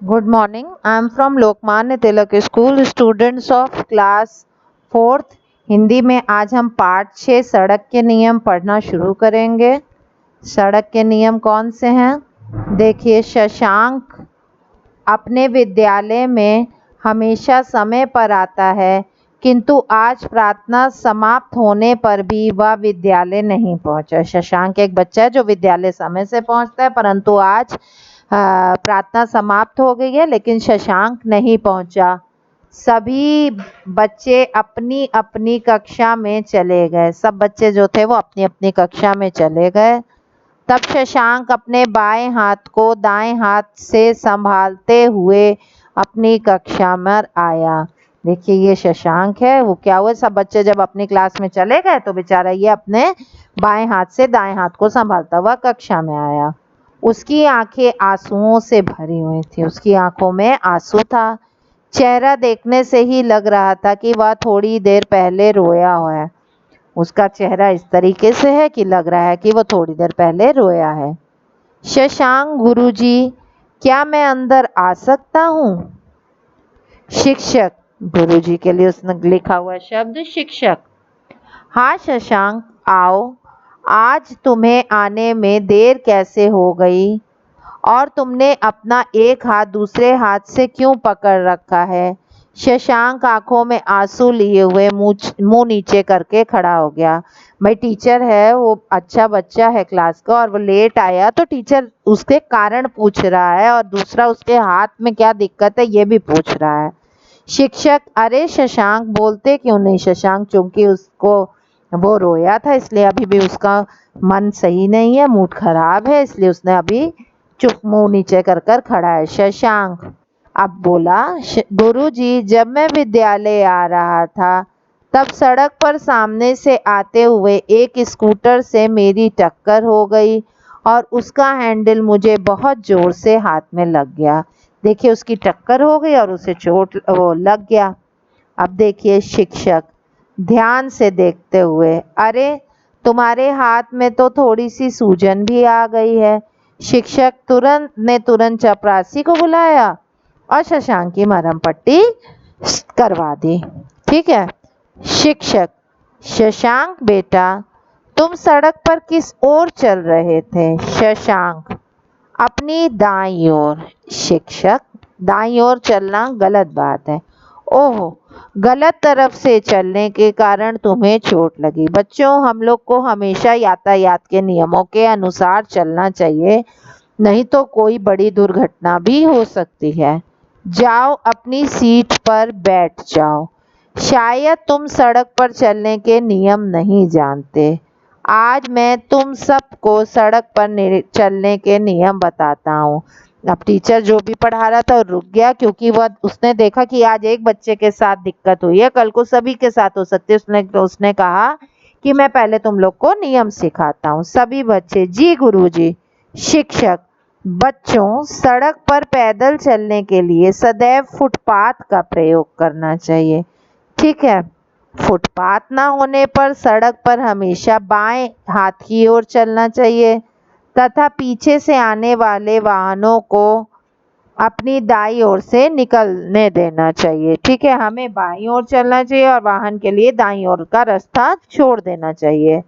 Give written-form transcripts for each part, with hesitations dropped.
Good morning. I am from Lokmanya Tilak school, students of class 4th Hindi में आज हम पाठ 6 सड़क के नियम पढ़ना शुरू करेंगे। सड़क के नियम कौन से हैं? देखिए, शशांक अपने विद्यालय में हमेशा समय पर आता है, किंतु आज प्रार्थना समाप्त होने पर भी वह विद्यालय नहीं पहुंचा। शशांक एक बच्चा है जो विद्यालय समय से पहुंचता है, परंतु आज प्रार्थना समाप्त हो गई है लेकिन शशांक नहीं पहुंचा। सभी बच्चे अपनी अपनी कक्षा में चले गए। सब बच्चे जो थे वो अपनी अपनी कक्षा में चले गए। तब शशांक अपने बाएं हाथ को दाएं हाथ से संभालते हुए अपनी कक्षा में आया। देखिए, ये शशांक है। वो क्या हुआ, सब बच्चे जब अपनी क्लास में चले गए तो बेचारा ये अपने बाएं हाथ से दाएं हाथ को संभालता हुआ कक्षा में आया। उसकी आंखें आंसुओं से भरी हुई थी। उसकी आंखों में आंसू था। चेहरा देखने से ही लग रहा था कि वह थोड़ी देर पहले रोया हुआ है। उसका चेहरा इस तरीके से है कि लग रहा है कि वो थोड़ी देर पहले रोया है। शशांक गुरुजी, क्या मैं अंदर आ सकता हूँ? शिक्षक, गुरुजी के लिए उसने लिखा हुआ शब्द शिक्षक। हाँ शशांक, आओ। आज तुम्हें आने में देर कैसे हो गई? और तुमने अपना एक हाथ दूसरे हाथ से क्यों पकड़ रखा है? शशांक आंखों में आंसू लिए हुए मुंह नीचे करके खड़ा हो गया। भाई, टीचर है, वो अच्छा बच्चा है क्लास का, और वो लेट आया तो टीचर उसके कारण पूछ रहा है, और दूसरा उसके हाथ में क्या दिक्कत है ये भी पूछ रहा है। शिक्षक, अरे शशांक, बोलते क्यों नहीं? शशांक, चूंकि उसको वो रोया था इसलिए अभी भी उसका मन सही नहीं है, मूड खराब है, इसलिए उसने अभी चुप मुंह नीचे कर कर खड़ा है। शशांक अब बोला, गुरुजी, जब मैं विद्यालय आ रहा था तब सड़क पर सामने से आते हुए एक स्कूटर से मेरी टक्कर हो गई और उसका हैंडल मुझे बहुत जोर से हाथ में लग गया। देखिए, उसकी टक्कर हो गई और उसे चोट वो लग गया। अब देखिए, शिक्षक ध्यान से देखते हुए, अरे तुम्हारे हाथ में तो थोड़ी सी सूजन भी आ गई है। शिक्षक तुरंत चपरासी को बुलाया और शशांक की मरहम पट्टी करवा दी। ठीक है। शिक्षक, शशांक बेटा, तुम सड़क पर किस ओर चल रहे थे? शशांक, अपनी दाईं ओर। शिक्षक, दाईं ओर चलना गलत बात है। ओह, गलत तरफ से चलने के कारण तुम्हें चोट लगी। बच्चों, हम लोग को हमेशा यातायात के नियमों के अनुसार चलना चाहिए, नहीं तो कोई बड़ी दुर्घटना भी हो सकती है। जाओ, अपनी सीट पर बैठ जाओ। शायद तुम सड़क पर चलने के नियम नहीं जानते। आज मैं तुम सबको सड़क पर चलने के नियम बताता हूँ। अब टीचर जो भी पढ़ा रहा था रुक गया, क्योंकि वह उसने देखा कि आज एक बच्चे के साथ दिक्कत हुई है, कल को सभी के साथ हो सकती है। उसने कहा कि मैं पहले तुम लोग को नियम सिखाता हूँ। सभी बच्चे, जी गुरुजी। शिक्षक, बच्चों, सड़क पर पैदल चलने के लिए सदैव फुटपाथ का प्रयोग करना चाहिए। ठीक है। फुटपाथ ना होने पर सड़क पर हमेशा बाएं हाथ की ओर चलना चाहिए तथा पीछे से आने वाले वाहनों को अपनी दाईं ओर से निकलने देना चाहिए। ठीक है, हमें बाईं ओर चलना चाहिए और वाहन के लिए दाईं ओर का रास्ता छोड़ देना चाहिए।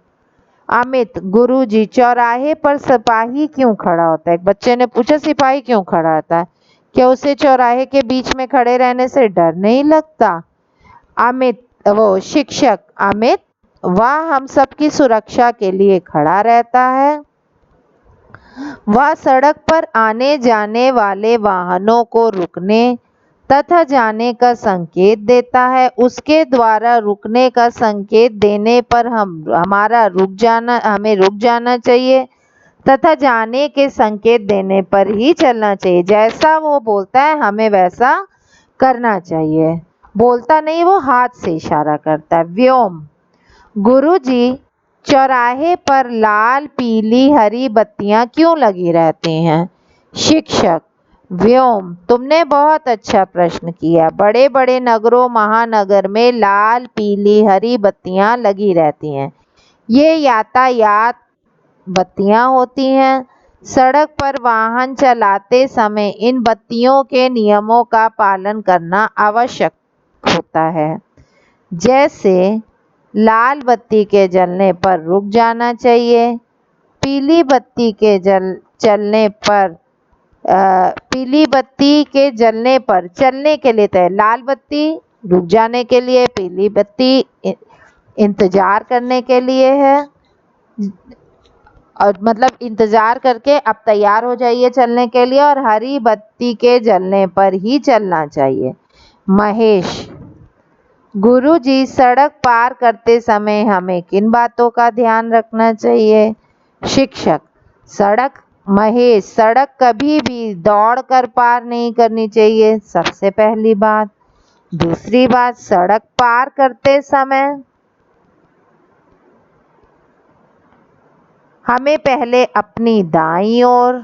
अमित, गुरुजी, चौराहे पर सिपाही क्यों खड़ा होता है? एक बच्चे ने पूछा, सिपाही क्यों खड़ा होता है? क्या उसे चौराहे के बीच में खड़े रहने से डर नहीं लगता? अमित, वो शिक्षक, अमित, वह हम सबकी सुरक्षा के लिए खड़ा रहता है। वह सड़क पर आने जाने वाले वाहनों को रुकने तथा जाने का संकेत देता है। उसके द्वारा रुकने का संकेत देने पर हमें रुक जाना चाहिए तथा जाने के संकेत देने पर ही चलना चाहिए। जैसा वो बोलता है हमें वैसा करना चाहिए। बोलता नहीं, वो हाथ से इशारा करता है। व्योम, गुरुजी, चौराहे पर लाल पीली हरी बत्तियां क्यों लगी रहती हैं? शिक्षक, व्योम, तुमने बहुत अच्छा प्रश्न किया। बड़े बड़े नगरों महानगर में लाल पीली हरी बत्तियां लगी रहती हैं। ये यातायात बत्तियां होती हैं सड़क पर वाहन चलाते समय इन बत्तियों के नियमों का पालन करना आवश्यक होता है। जैसे लाल बत्ती के जलने पर रुक जाना चाहिए, पीली बत्ती के जलने पर चलने के लिए तय, लाल बत्ती रुक जाने के लिए, पीली बत्ती इंतजार करने के लिए है, और मतलब इंतजार करके अब तैयार हो जाइए चलने के लिए, और हरी बत्ती के जलने पर ही चलना चाहिए। महेश: गुरुजी, सड़क पार करते समय हमें किन बातों का ध्यान रखना चाहिए? शिक्षक: महेश, सड़क कभी भी दौड़कर पार नहीं करनी चाहिए, सबसे पहली बात। दूसरी बात, सड़क पार करते समय हमें पहले अपनी दाईं ओर,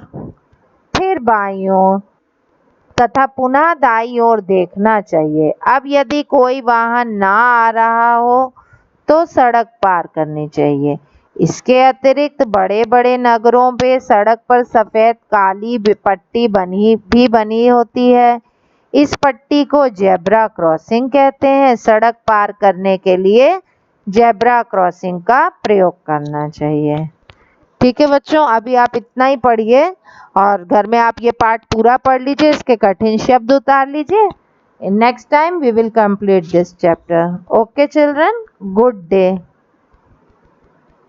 फिर बाईं ओर तथा पुनः दाईं ओर देखना चाहिए। अब यदि कोई वाहन ना आ रहा हो तो सड़क पार करनी चाहिए। इसके अतिरिक्त बड़े बड़े नगरों पे सड़क पर सफ़ेद काली पट्टी बनी होती है। इस पट्टी को जेब्रा क्रॉसिंग कहते हैं। सड़क पार करने के लिए जेब्रा क्रॉसिंग का प्रयोग करना चाहिए। ठीक है बच्चों, अभी आप इतना ही पढ़िए और घर में आप ये पार्ट पूरा पढ़ लीजिए, इसके कठिन शब्द उतार लीजिए। Next time we will complete this chapter. Okay children, good day.